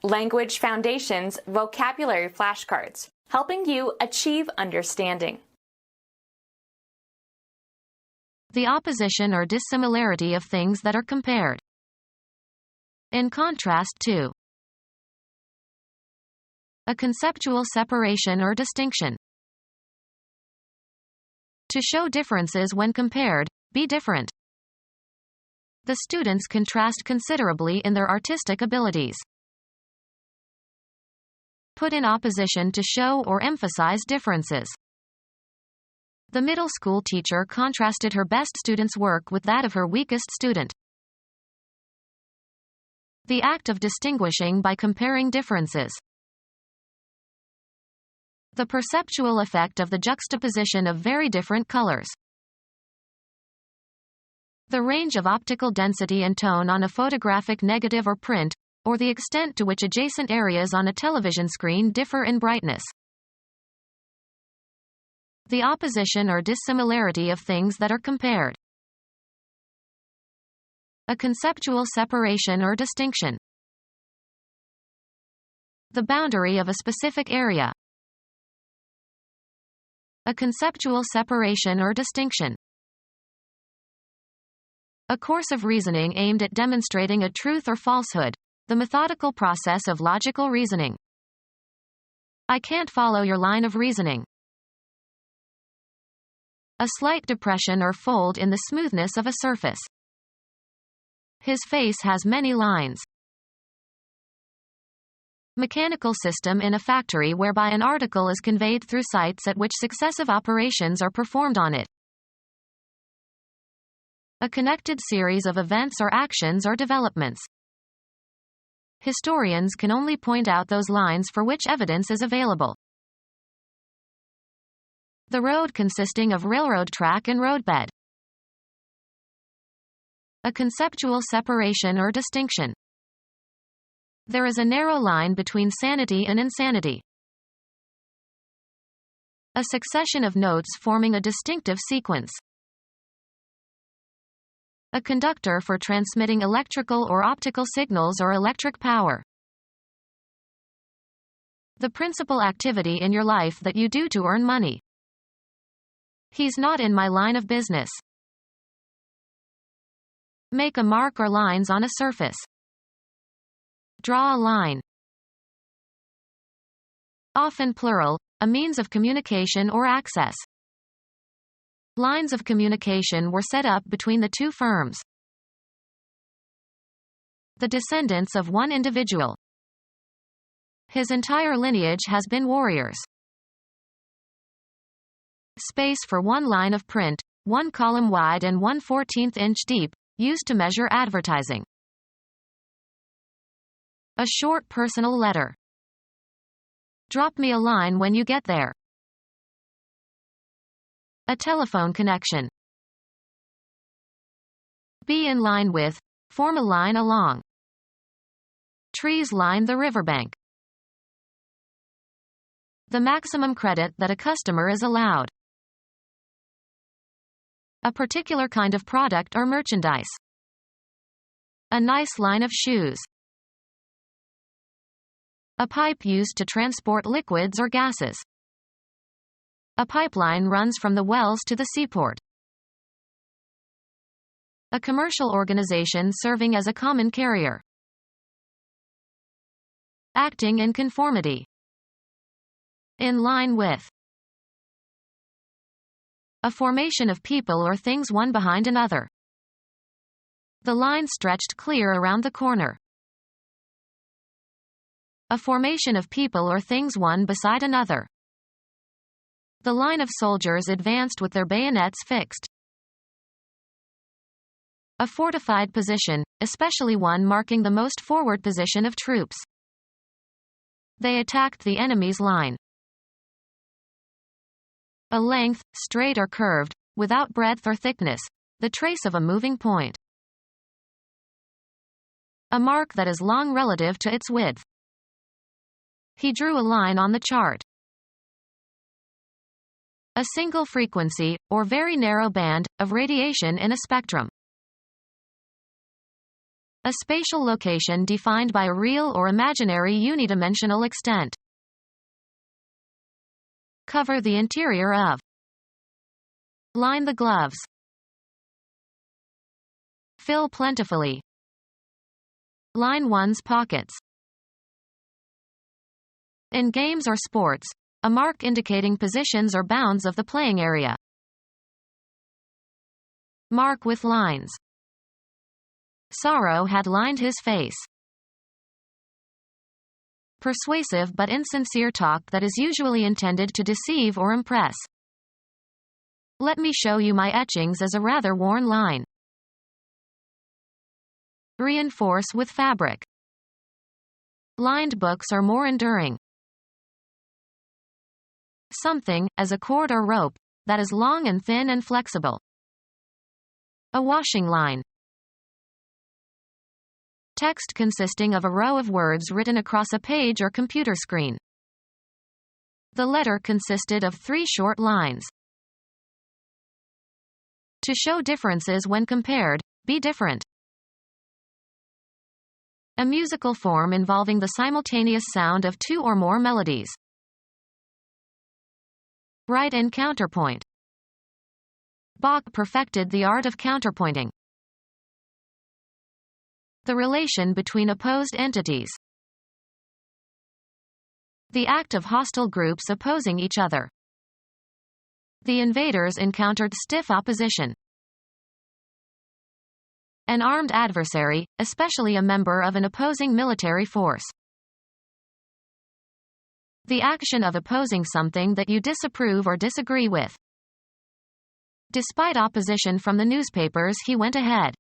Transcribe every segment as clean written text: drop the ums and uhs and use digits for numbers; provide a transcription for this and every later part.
Language Foundations Vocabulary Flashcards, helping you achieve understanding. The opposition or dissimilarity of things that are compared. In contrast to. A conceptual separation or distinction. To show differences when compared, be different. The students contrast considerably in their artistic abilities. Put in opposition to show or emphasize differences. The middle school teacher contrasted her best student's work with that of her weakest student. The act of distinguishing by comparing differences. The perceptual effect of the juxtaposition of very different colors. The range of optical density and tone on a photographic negative or print, or the extent to which adjacent areas on a television screen differ in brightness. The opposition or dissimilarity of things that are compared. A conceptual separation or distinction. The boundary of a specific area. A conceptual separation or distinction. A course of reasoning aimed at demonstrating a truth or falsehood, the methodical process of logical reasoning. I can't follow your line of reasoning. A slight depression or fold in the smoothness of a surface. His face has many lines. Mechanical system in a factory whereby an article is conveyed through sites at which successive operations are performed on it. A connected series of events or actions or developments. Historians can only point out those lines for which evidence is available. The road consisting of railroad track and roadbed. A conceptual separation or distinction. There is a narrow line between sanity and insanity. A succession of notes forming a distinctive sequence. A conductor for transmitting electrical or optical signals or electric power. The principal activity in your life that you do to earn money. He's not in my line of business. Make a mark or lines on a surface. Draw a line. Often plural, a means of communication or access. Lines of communication were set up between the two firms. The descendants of one individual. His entire lineage has been warriors. Space for one line of print, 1 column wide and 1/14 inch deep, used to measure advertising. A short personal letter. Drop me a line when you get there. A telephone connection. Be in line with, form a line along. Trees line the riverbank. The maximum credit that a customer is allowed. A particular kind of product or merchandise. A nice line of shoes. A pipe used to transport liquids or gases. A pipeline runs from the wells to the seaport. A commercial organization serving as a common carrier. Acting in conformity. In line with. A formation of people or things one behind another. The line stretched clear around the corner. A formation of people or things one beside another. The line of soldiers advanced with their bayonets fixed. A fortified position, especially one marking the most forward position of troops. They attacked the enemy's line. A length, straight or curved, without breadth or thickness, the trace of a moving point. A mark that is long relative to its width. He drew a line on the chart. A single frequency, or very narrow band, of radiation in a spectrum. A spatial location defined by a real or imaginary unidimensional extent. Cover the interior of. Line the gloves. Fill plentifully. Line one's pockets. In games or sports, a mark indicating positions or bounds of the playing area. Mark with lines. Sorrow had lined his face. Persuasive but insincere talk that is usually intended to deceive or impress. Let me show you my etchings as a rather worn line. Reinforce with fabric. Lined books are more enduring. Something, as a cord or rope, that is long and thin and flexible. A washing line. Text consisting of a row of words written across a page or computer screen. The letter consisted of 3 short lines. To show differences when compared, be different. A musical form involving the simultaneous sound of 2 or more melodies. Write in counterpoint. Bach perfected the art of counterpointing. The relation between opposed entities. The act of hostile groups opposing each other. The invaders encountered stiff opposition. An armed adversary, especially a member of an opposing military force. The action of opposing something that you disapprove or disagree with. Despite opposition from the newspapers, he went ahead.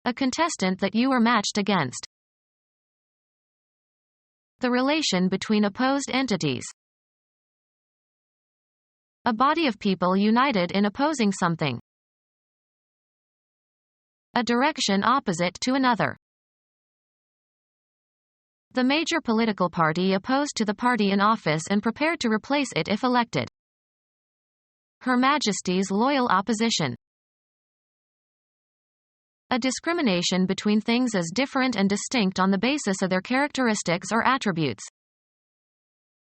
A contestant that you were matched against. The relation between opposed entities. A body of people united in opposing something. A direction opposite to another. The major political party opposed to the party in office and prepared to replace it if elected. Her Majesty's loyal opposition. A discrimination between things as different and distinct on the basis of their characteristics or attributes.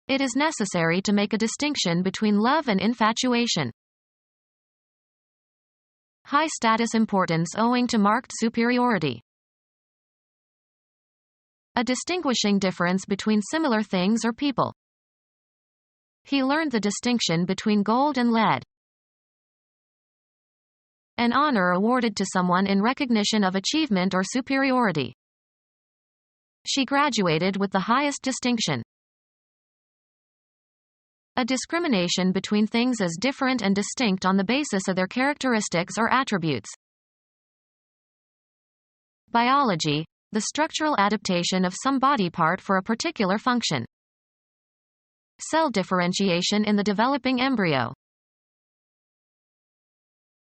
It is necessary to make a distinction between love and infatuation. High status importance owing to marked superiority. A distinguishing difference between similar things or people. He learned the distinction between gold and lead. An honor awarded to someone in recognition of achievement or superiority. She graduated with the highest distinction. A discrimination between things as different and distinct on the basis of their characteristics or attributes. Biology, the structural adaptation of some body part for a particular function. Cell differentiation in the developing embryo.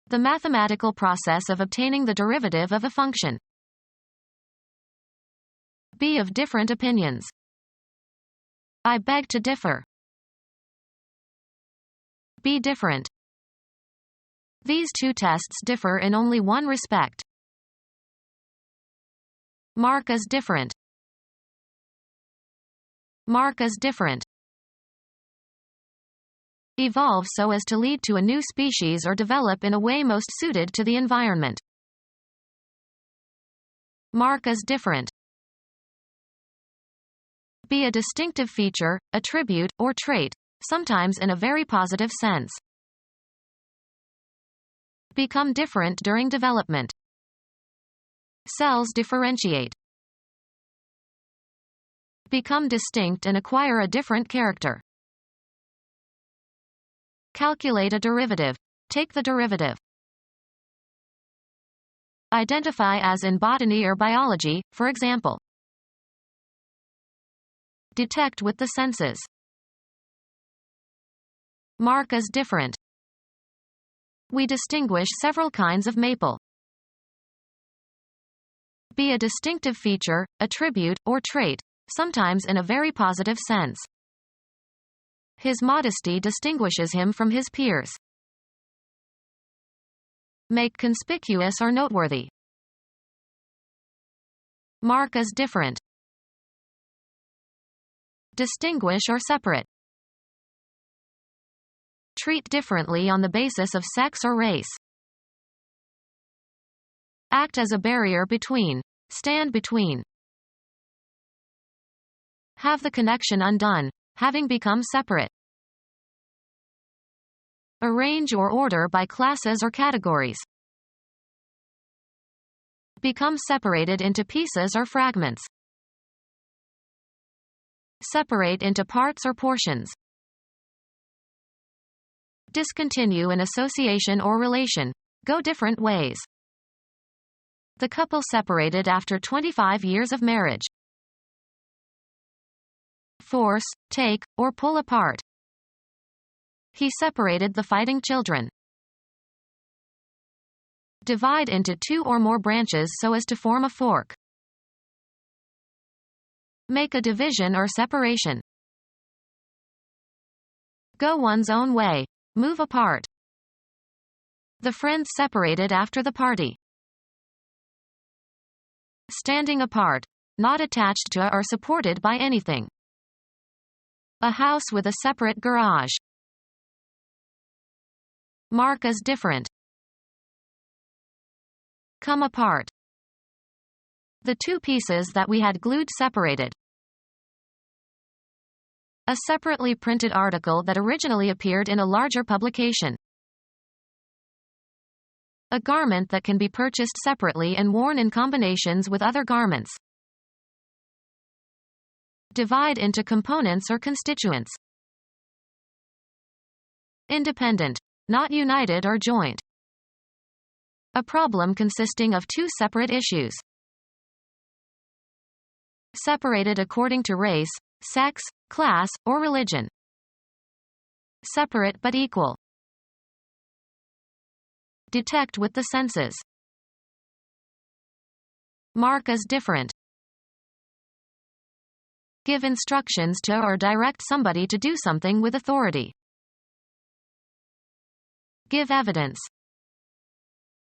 The mathematical process of obtaining the derivative of a function. Be of different opinions. I beg to differ. Be different. These 2 tests differ in only one respect. Mark as different. Mark as different. Evolve so as to lead to a new species or develop in a way most suited to the environment. Mark as different. Be a distinctive feature, attribute, or trait, sometimes in a very positive sense. Become different during development. Cells differentiate. Become distinct and acquire a different character. Calculate a derivative. Take the derivative. Identify as in botany or biology, for example. Detect with the senses. Mark as different. We distinguish several kinds of maple. Be a distinctive feature, attribute, or trait, sometimes in a very positive sense. His modesty distinguishes him from his peers. Make conspicuous or noteworthy. Mark as different. Distinguish or separate. Treat differently on the basis of sex or race. Act as a barrier between. Stand between. Have the connection undone, having become separate. Arrange or order by classes or categories. Become separated into pieces or fragments. Separate into parts or portions. Discontinue an association or relation. Go different ways. The couple separated after 25 years of marriage. Force, take, or pull apart. He separated the fighting children. Divide into two or more branches so as to form a fork. Make a division or separation. Go one's own way. Move apart. The friends separated after the party. Standing apart. Not attached to or supported by anything. A house with a separate garage. Mark as different. Come apart. The two pieces that we had glued separated. A separately printed article that originally appeared in a larger publication. A garment that can be purchased separately and worn in combinations with other garments. Divide into components or constituents. Independent, not united or joint. A problem consisting of two separate issues. Separated according to race, sex, class, or religion. Separate but equal. Detect with the senses. Mark as different. Give instructions to or direct somebody to do something with authority. Give evidence.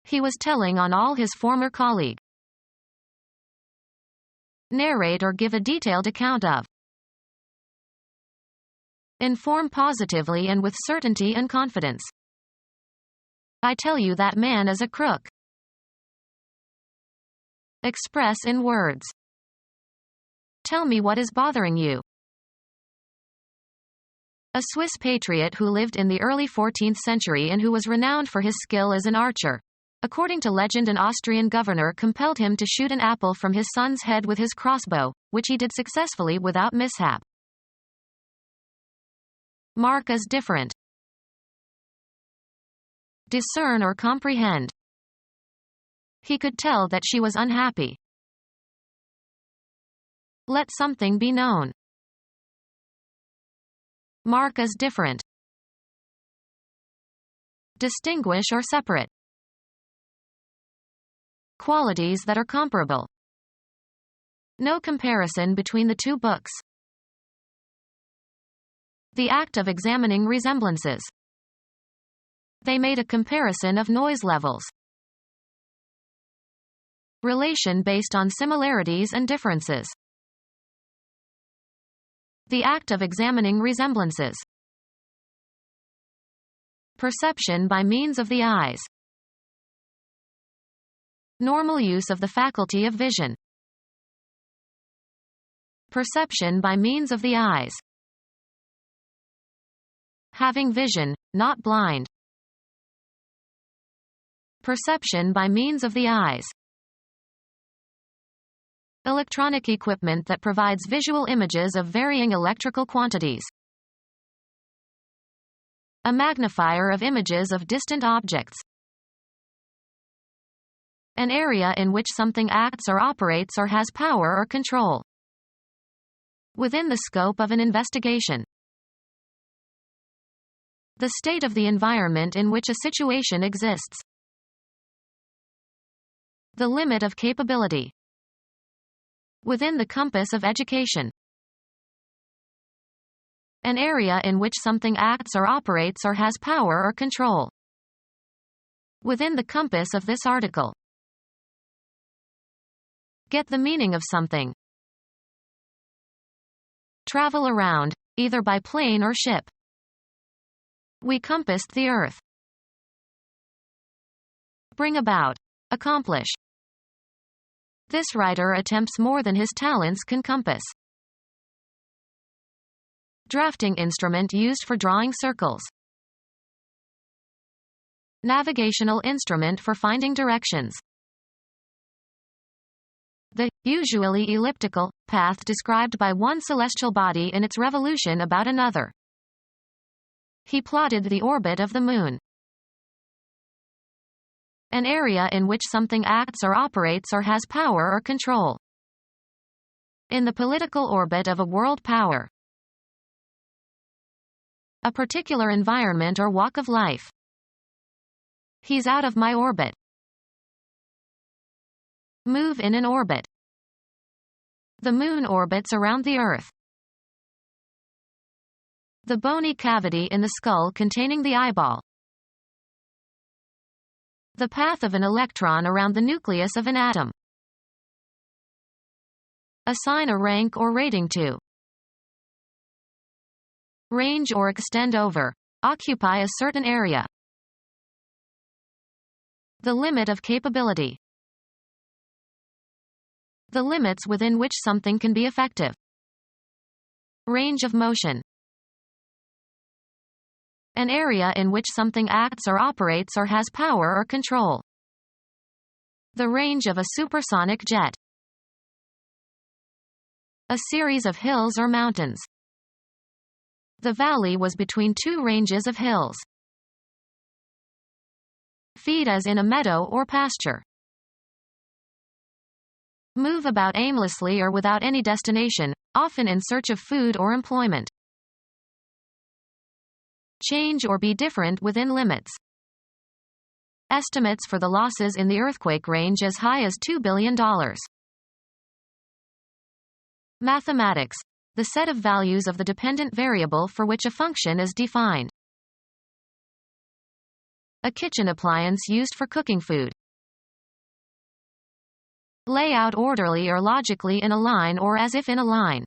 He was telling on all his former colleague. Narrate or give a detailed account of. Inform positively and with certainty and confidence. I tell you that man is a crook. Express in words. Tell me what is bothering you. A Swiss patriot who lived in the early 14th century and who was renowned for his skill as an archer. According to legend, an Austrian governor compelled him to shoot an apple from his son's head with his crossbow, which he did successfully without mishap. Mark as different. Discern or comprehend. He could tell that she was unhappy. Let something be known. Mark as different. Distinguish or separate. Qualities that are comparable. No comparison between the two books. The act of examining resemblances. They made a comparison of noise levels. Relation based on similarities and differences. The act of examining resemblances. Perception by means of the eyes. Normal use of the faculty of vision. Perception by means of the eyes. Having vision, not blind. Perception by means of the eyes. Electronic equipment that provides visual images of varying electrical quantities. A magnifier of images of distant objects. An area in which something acts or operates or has power or control. Within the scope of an investigation. The state of the environment in which a situation exists. The limit of capability. Within the compass of education. An area in which something acts or operates or has power or control. Within the compass of this article. Get the meaning of something. Travel around, either by plane or ship. We compassed the earth. Bring about. Accomplish. This writer attempts more than his talents can compass. Drafting instrument used for drawing circles. Navigational instrument for finding directions. The, usually elliptical, path described by one celestial body in its revolution about another. He plotted the orbit of the moon. An area in which something acts or operates or has power or control. In the political orbit of a world power. A particular environment or walk of life. He's out of my orbit. Move in an orbit. The moon orbits around the Earth. The bony cavity in the skull containing the eyeball. The path of an electron around the nucleus of an atom. Assign a rank or rating to. Range or extend over. Occupy a certain area. The limit of capability. The limits within which something can be effective. Range of motion. An area in which something acts or operates or has power or control. The range of a supersonic jet. A series of hills or mountains. The valley was between two ranges of hills. Feed as in a meadow or pasture. Move about aimlessly or without any destination, often in search of food or employment. Change or be different within limits. Estimates for the losses in the earthquake range as high as $2 billion. Mathematics. The set of values of the dependent variable for which a function is defined. A kitchen appliance used for cooking food. Lay out orderly or logically in a line or as if in a line.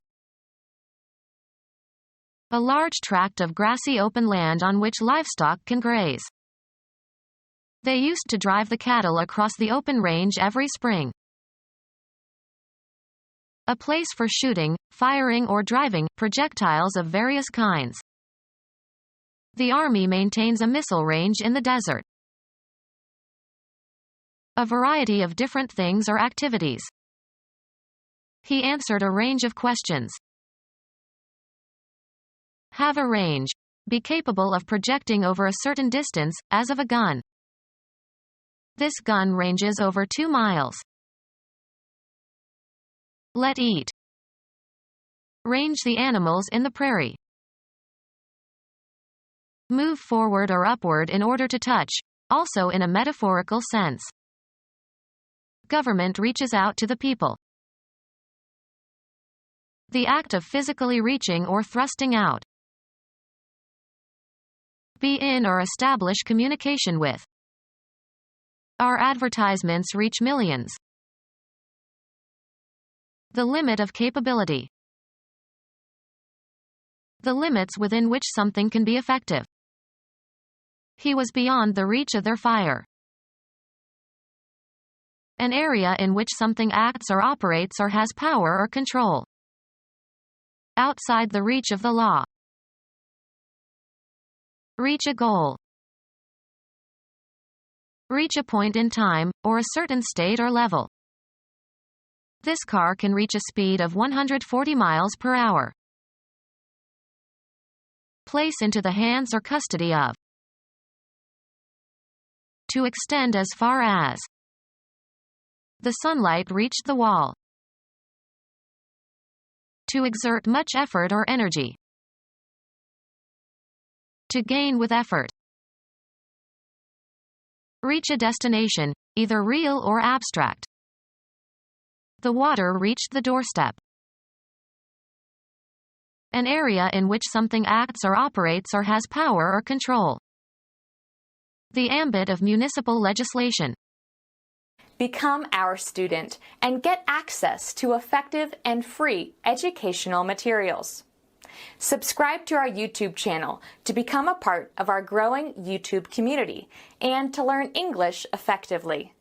A large tract of grassy open land on which livestock can graze. They used to drive the cattle across the open range every spring. A place for shooting, firing or driving projectiles of various kinds. The Army maintains a missile range in the desert. A variety of different things or activities. He answered a range of questions. Have a range. Be capable of projecting over a certain distance, as of a gun. This gun ranges over 2 miles. Let eat. Range the animals in the prairie. Move forward or upward in order to touch, also in a metaphorical sense. Government reaches out to the people. The act of physically reaching or thrusting out. Be in or establish communication with. Our advertisements reach millions. The limit of capability. The limits within which something can be effective. He was beyond the reach of their fire. An area in which something acts or operates or has power or control. Outside the reach of the law. Reach a goal. Reach a point in time, or a certain state or level. This car can reach a speed of 140 miles per hour. Place into the hands or custody of. To extend as far as. The sunlight reached the wall. To exert much effort or energy. To gain with effort. Reach a destination, either real or abstract. The water reached the doorstep. An area in which something acts or operates or has power or control. The ambit of municipal legislation. Become our student and get access to effective and free educational materials. Subscribe to our YouTube channel to become a part of our growing YouTube community and to learn English effectively.